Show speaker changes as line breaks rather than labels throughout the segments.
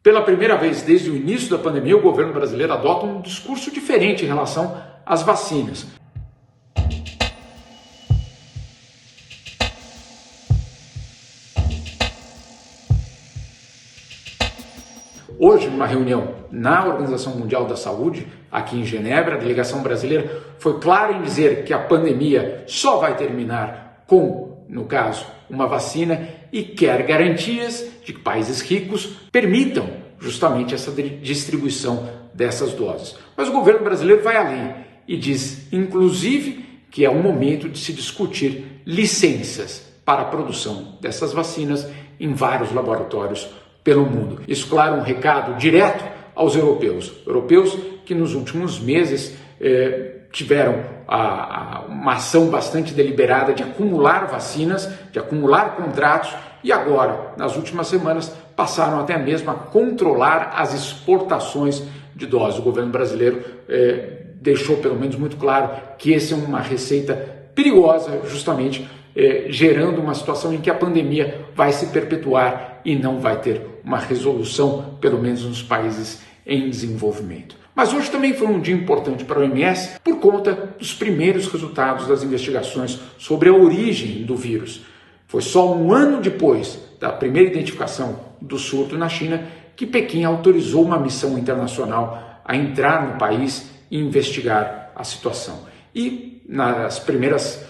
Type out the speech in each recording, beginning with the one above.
Pela primeira vez desde o início da pandemia, o governo brasileiro adota um discurso diferente em relação às vacinas. Hoje, numa reunião na Organização Mundial da Saúde, aqui em Genebra, a delegação brasileira foi clara em dizer que a pandemia só vai terminar com, no caso, uma vacina e quer garantias de que países ricos permitam justamente essa distribuição dessas doses. Mas o governo brasileiro vai além e diz, inclusive, que é o momento de se discutir licenças para a produção dessas vacinas em vários laboratórios pelo mundo. Isso, claro, um recado direto aos europeus que nos últimos meses tiveram uma ação bastante deliberada de acumular vacinas, de acumular contratos e agora, nas últimas semanas, passaram até mesmo a controlar as exportações de doses. O governo brasileiro deixou pelo menos muito claro que essa é uma receita perigosa, justamente gerando uma situação em que a pandemia vai se perpetuar e não vai ter uma resolução, pelo menos nos países em desenvolvimento. Mas hoje também foi um dia importante para a OMS por conta dos primeiros resultados das investigações sobre a origem do vírus. Foi só um ano depois da primeira identificação do surto na China que Pequim autorizou uma missão internacional a entrar no país e investigar a situação. E nas primeiras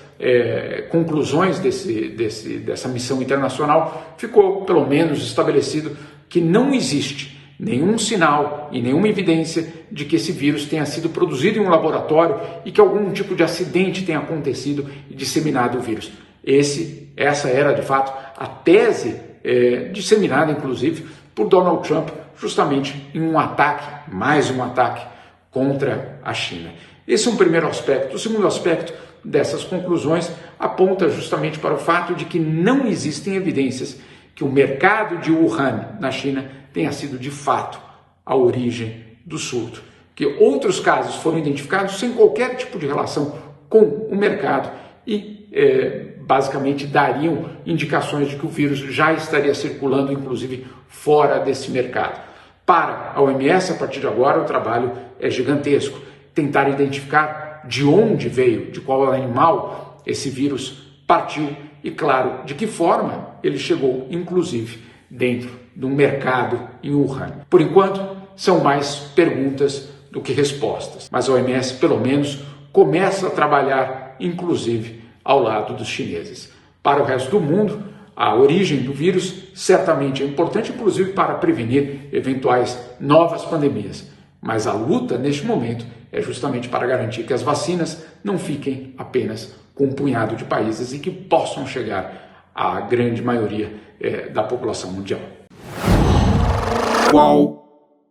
conclusões dessa missão internacional, ficou pelo menos estabelecido que não existe nenhum sinal e nenhuma evidência de que esse vírus tenha sido produzido em um laboratório e que algum tipo de acidente tenha acontecido e disseminado o vírus. Essa era, de fato, a tese disseminada, inclusive, por Donald Trump, justamente em um ataque, mais um ataque, contra a China. Esse é um primeiro aspecto. O segundo aspecto dessas conclusões aponta justamente para o fato de que não existem evidências que o mercado de Wuhan, na China, tenha sido de fato a origem do surto. Que outros casos foram identificados sem qualquer tipo de relação com o mercado e basicamente dariam indicações de que o vírus já estaria circulando, inclusive fora desse mercado. Para a OMS, a partir de agora, o trabalho é gigantesco. Tentar identificar de onde veio, de qual animal esse vírus partiu e, claro, de que forma ele chegou, inclusive, dentro de um mercado em Wuhan. Por enquanto, são mais perguntas do que respostas, mas a OMS, pelo menos, começa a trabalhar, inclusive, ao lado dos chineses. Para o resto do mundo, a origem do vírus certamente é importante, inclusive para prevenir eventuais novas pandemias. Mas a luta, neste momento, é justamente para garantir que as vacinas não fiquem apenas com um punhado de países e que possam chegar à grande maioria da população mundial.
Qual